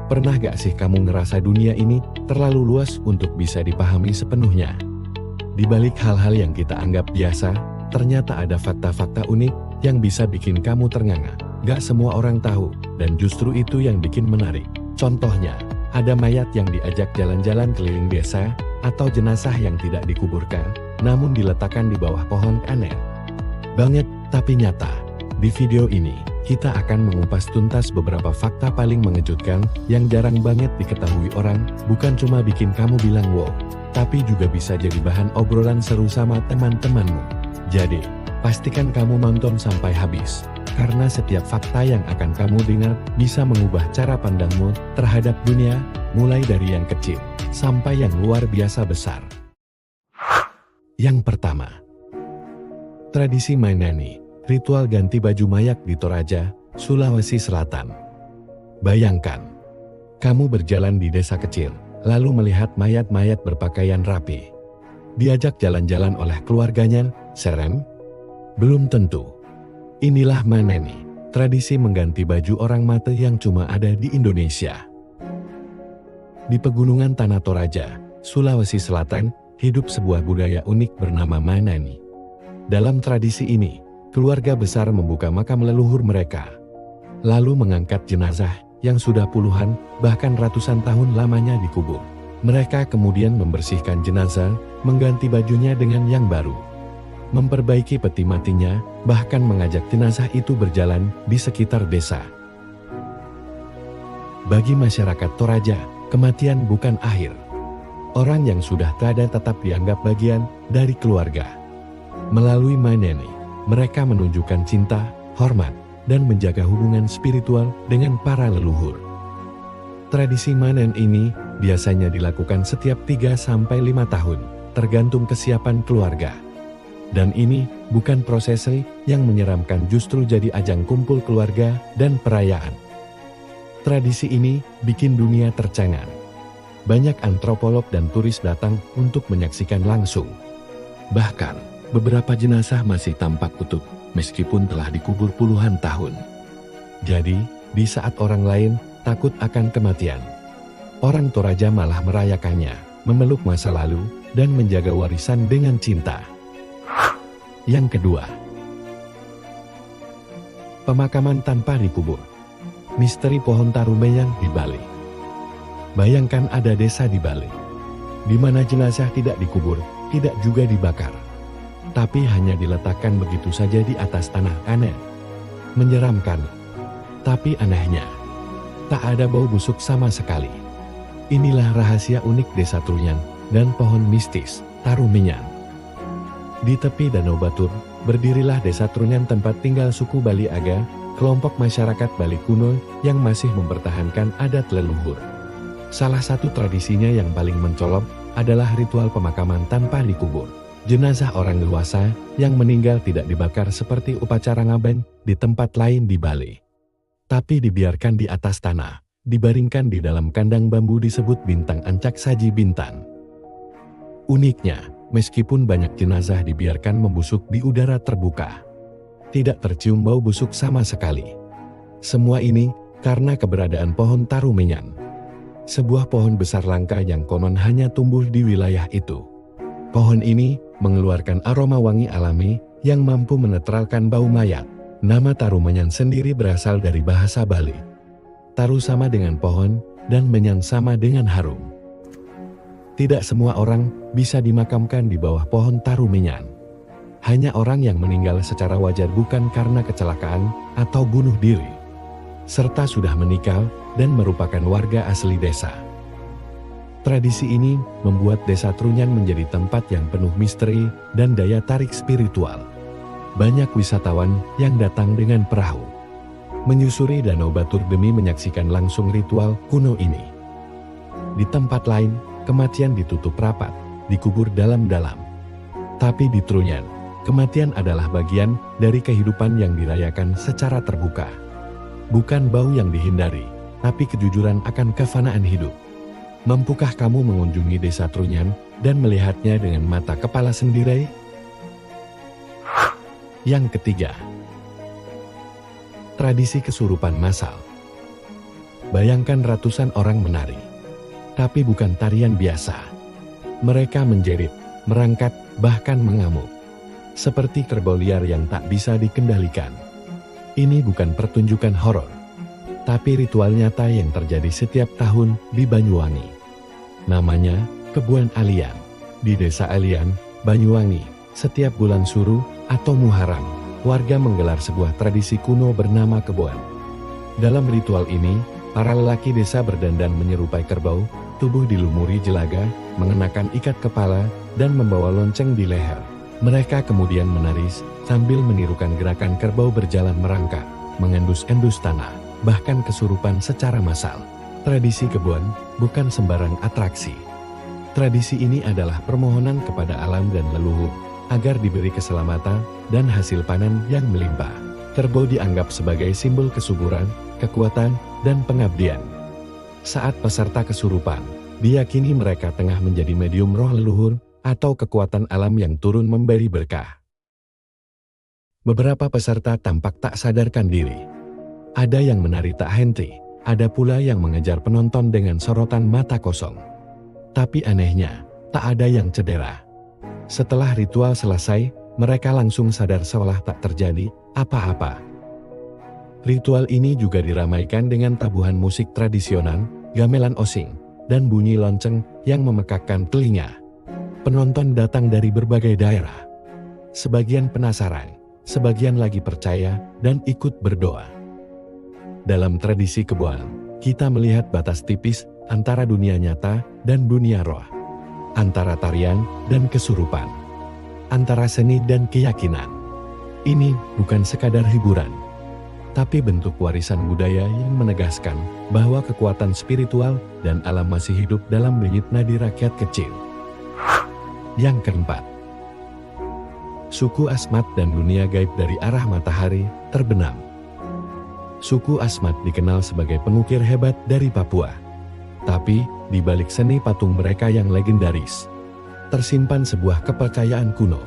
Pernah gak sih kamu ngerasa dunia ini terlalu luas untuk bisa dipahami sepenuhnya? Di balik hal-hal yang kita anggap biasa, ternyata ada fakta-fakta unik yang bisa bikin kamu ternganga. Gak semua orang tahu, dan justru itu yang bikin menarik. Contohnya, ada mayat yang diajak jalan-jalan keliling desa, atau jenazah yang tidak dikuburkan, namun diletakkan di bawah pohon aneh banget, tapi nyata. Di video ini, kita akan mengupas tuntas beberapa fakta paling mengejutkan yang jarang banget diketahui orang, bukan cuma bikin kamu bilang wow, tapi juga bisa jadi bahan obrolan seru sama teman-temanmu. Jadi, pastikan kamu nonton sampai habis, karena setiap fakta yang akan kamu dengar bisa mengubah cara pandangmu terhadap dunia, mulai dari yang kecil sampai yang luar biasa besar. Yang pertama, tradisi Mainani. Ritual ganti baju mayat di Toraja, Sulawesi Selatan. Bayangkan, kamu berjalan di desa kecil, lalu melihat mayat-mayat berpakaian rapi. Diajak jalan-jalan oleh keluarganya, serem? Belum tentu. Inilah Mainani, tradisi mengganti baju orang mati yang cuma ada di Indonesia. Di pegunungan Tanah Toraja, Sulawesi Selatan, hidup sebuah budaya unik bernama Mainani. Dalam tradisi ini, keluarga besar membuka makam leluhur mereka, lalu mengangkat jenazah yang sudah puluhan, bahkan ratusan tahun lamanya dikubur. Mereka kemudian membersihkan jenazah, mengganti bajunya dengan yang baru, memperbaiki peti matinya, bahkan mengajak jenazah itu berjalan di sekitar desa. Bagi masyarakat Toraja, kematian bukan akhir. Orang yang sudah tiada tetap dianggap bagian dari keluarga. Melalui Mainani, mereka menunjukkan cinta, hormat, dan menjaga hubungan spiritual dengan para leluhur. Tradisi Mainani ini biasanya dilakukan setiap 3-5 tahun, tergantung kesiapan keluarga. Dan ini bukan prosesi yang menyeramkan, justru jadi ajang kumpul keluarga dan perayaan. Tradisi ini bikin dunia tercengang. Banyak antropolog dan turis datang untuk menyaksikan langsung. Bahkan, beberapa jenazah masih tampak utuh, meskipun telah dikubur puluhan tahun. Jadi, di saat orang lain takut akan kematian, orang Toraja malah merayakannya, memeluk masa lalu, dan menjaga warisan dengan cinta. Yang kedua, pemakaman tanpa dikubur. Misteri pohon Tarumenyang di Bali. Bayangkan ada desa di Bali, di mana jenazah tidak dikubur, tidak juga dibakar, tapi hanya diletakkan begitu saja di atas tanah aneh. Menyeramkan. Tapi anehnya, tak ada bau busuk sama sekali. Inilah rahasia unik desa Trunyan dan pohon mistis Tarumenyang. Di tepi Danau Batur, berdirilah desa Trunyan, tempat tinggal suku Bali Aga, kelompok masyarakat Bali kuno yang masih mempertahankan adat leluhur. Salah satu tradisinya yang paling mencolok adalah ritual pemakaman tanpa dikubur. Jenazah orang dewasa yang meninggal tidak dibakar seperti upacara ngaben di tempat lain di Bali, tapi dibiarkan di atas tanah, dibaringkan di dalam kandang bambu disebut bintang ancak saji bintan. Uniknya, meskipun banyak jenazah dibiarkan membusuk di udara terbuka, tidak tercium bau busuk sama sekali. Semua ini karena keberadaan pohon Tarumenyang, sebuah pohon besar langka yang konon hanya tumbuh di wilayah itu. Pohon ini mengeluarkan aroma wangi alami yang mampu menetralkan bau mayat. Nama Tarumenyang sendiri berasal dari bahasa Bali. Taru sama dengan pohon, dan menyang sama dengan harum. Tidak semua orang bisa dimakamkan di bawah pohon Tarumenyang. Hanya orang yang meninggal secara wajar, bukan karena kecelakaan atau bunuh diri, serta sudah menikah dan merupakan warga asli desa. Tradisi ini membuat desa Trunyan menjadi tempat yang penuh misteri dan daya tarik spiritual. Banyak wisatawan yang datang dengan perahu, menyusuri Danau Batur demi menyaksikan langsung ritual kuno ini. Di tempat lain, kematian ditutup rapat, dikubur dalam-dalam. Tapi di Trunyan, kematian adalah bagian dari kehidupan yang dirayakan secara terbuka. Bukan bau yang dihindari, tapi kejujuran akan kefanaan hidup. Mampukah kamu mengunjungi desa Trunyan dan melihatnya dengan mata kepala sendiri? Yang ketiga, tradisi kesurupan massal. Bayangkan ratusan orang menari, tapi bukan tarian biasa. Mereka menjerit, merangkat, bahkan mengamuk. Seperti kerbau liar yang tak bisa dikendalikan. Ini bukan pertunjukan horor, tapi ritual nyata yang terjadi setiap tahun di Banyuwangi. Namanya Kebon Alian. Di Desa Alian, Banyuwangi, setiap bulan Suru atau Muharram, warga menggelar sebuah tradisi kuno bernama Kebon. Dalam ritual ini, para lelaki desa berdandan menyerupai kerbau, tubuh dilumuri jelaga, mengenakan ikat kepala, dan membawa lonceng di leher. Mereka kemudian menari sambil menirukan gerakan kerbau berjalan merangkak, mengendus-endus tanah, bahkan kesurupan secara massal. Tradisi Kebon bukan sembarang atraksi. Tradisi ini adalah permohonan kepada alam dan leluhur, agar diberi keselamatan dan hasil panen yang melimpah. Kerbau dianggap sebagai simbol kesuburan, kekuatan, dan pengabdian. Saat peserta kesurupan, diyakini mereka tengah menjadi medium roh leluhur, atau kekuatan alam yang turun memberi berkah. Beberapa peserta tampak tak sadarkan diri. Ada yang menari tak henti, ada pula yang mengejar penonton dengan sorotan mata kosong. Tapi anehnya, tak ada yang cedera. Setelah ritual selesai, mereka langsung sadar seolah tak terjadi apa-apa. Ritual ini juga diramaikan dengan tabuhan musik tradisional, gamelan osing, dan bunyi lonceng yang memekakkan telinga. Penonton datang dari berbagai daerah. Sebagian penasaran, sebagian lagi percaya dan ikut berdoa. Dalam tradisi Kebon, kita melihat batas tipis antara dunia nyata dan dunia roh, antara tarian dan kesurupan, antara seni dan keyakinan. Ini bukan sekadar hiburan, tapi bentuk warisan budaya yang menegaskan bahwa kekuatan spiritual dan alam masih hidup dalam denyut nadi rakyat kecil. Yang keempat, suku Asmat dan dunia gaib dari arah matahari terbenam. Suku Asmat dikenal sebagai pengukir hebat dari Papua. Tapi, di balik seni patung mereka yang legendaris, tersimpan sebuah kepercayaan kuno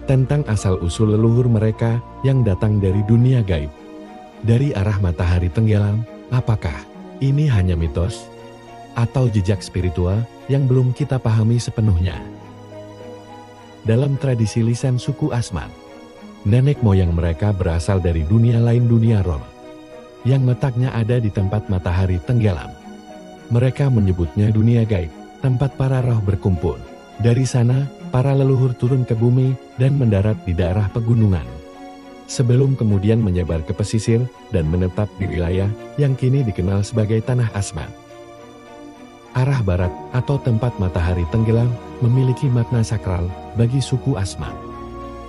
tentang asal-usul leluhur mereka yang datang dari dunia gaib. Dari arah matahari tenggelam, apakah ini hanya mitos? Atau jejak spiritual yang belum kita pahami sepenuhnya? Dalam tradisi lisan suku Asmat, nenek moyang mereka berasal dari dunia lain, dunia roh, yang letaknya ada di tempat matahari tenggelam. Mereka menyebutnya dunia gaib, tempat para roh berkumpul. Dari sana, para leluhur turun ke bumi dan mendarat di daerah pegunungan, sebelum kemudian menyebar ke pesisir dan menetap di wilayah yang kini dikenal sebagai Tanah Asmat. Arah barat atau tempat matahari tenggelam memiliki makna sakral bagi suku Asmat.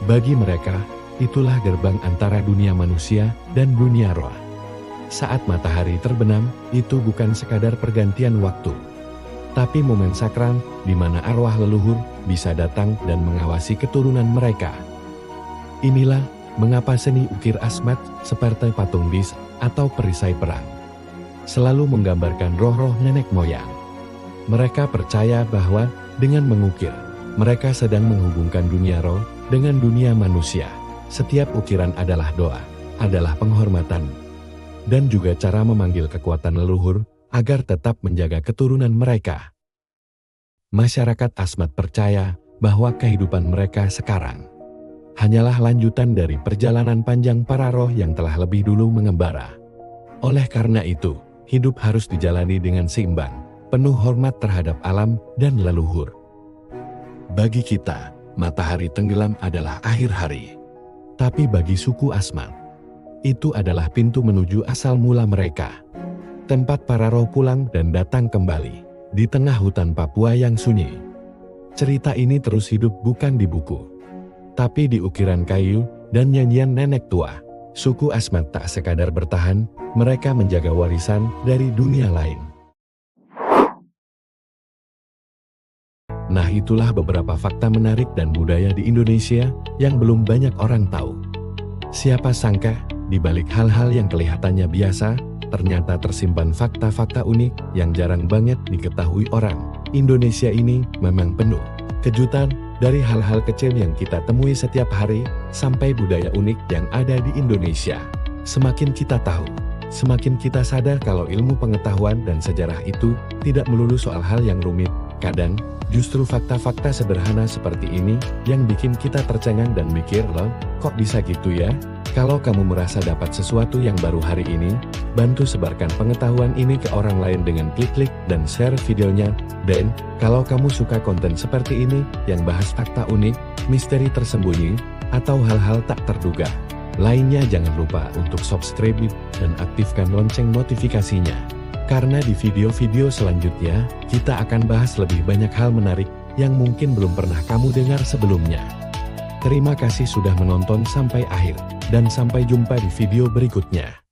Bagi mereka, itulah gerbang antara dunia manusia dan dunia roh. Saat matahari terbenam, itu bukan sekadar pergantian waktu, tapi momen sakral di mana arwah leluhur bisa datang dan mengawasi keturunan mereka. Inilah mengapa seni ukir Asmat seperti patung bis atau perisai perang selalu menggambarkan roh-roh nenek moyang. Mereka percaya bahwa dengan mengukir, mereka sedang menghubungkan dunia roh dengan dunia manusia. Setiap ukiran adalah doa, adalah penghormatan, dan juga cara memanggil kekuatan leluhur agar tetap menjaga keturunan mereka. Masyarakat Asmat percaya bahwa kehidupan mereka sekarang hanyalah lanjutan dari perjalanan panjang para roh yang telah lebih dulu mengembara. Oleh karena itu, hidup harus dijalani dengan seimbang, penuh hormat terhadap alam dan leluhur. Bagi kita, matahari tenggelam adalah akhir hari. Tapi bagi suku Asmat, itu adalah pintu menuju asal mula mereka. Tempat para roh pulang dan datang kembali, di tengah hutan Papua yang sunyi. Cerita ini terus hidup bukan di buku, tapi di ukiran kayu dan nyanyian nenek tua. Suku Asmat tak sekadar bertahan, mereka menjaga warisan dari dunia lain. Nah, itulah beberapa fakta menarik dan budaya di Indonesia yang belum banyak orang tahu. Siapa sangka, di balik hal-hal yang kelihatannya biasa, ternyata tersimpan fakta-fakta unik yang jarang banget diketahui orang. Indonesia ini memang penuh kejutan, dari hal-hal kecil yang kita temui setiap hari, sampai budaya unik yang ada di Indonesia. Semakin kita tahu, semakin kita sadar kalau ilmu pengetahuan dan sejarah itu tidak melulu soal hal yang rumit. Kadang, justru fakta-fakta sederhana seperti ini yang bikin kita tercengang dan mikir, loh, kok bisa gitu ya? Kalau kamu merasa dapat sesuatu yang baru hari ini, bantu sebarkan pengetahuan ini ke orang lain dengan klik dan share videonya. Dan, kalau kamu suka konten seperti ini, yang bahas fakta unik, misteri tersembunyi, atau hal-hal tak terduga lainnya, jangan lupa untuk subscribe dan aktifkan lonceng notifikasinya. Karena di video-video selanjutnya, kita akan bahas lebih banyak hal menarik yang mungkin belum pernah kamu dengar sebelumnya. Terima kasih sudah menonton sampai akhir, dan sampai jumpa di video berikutnya.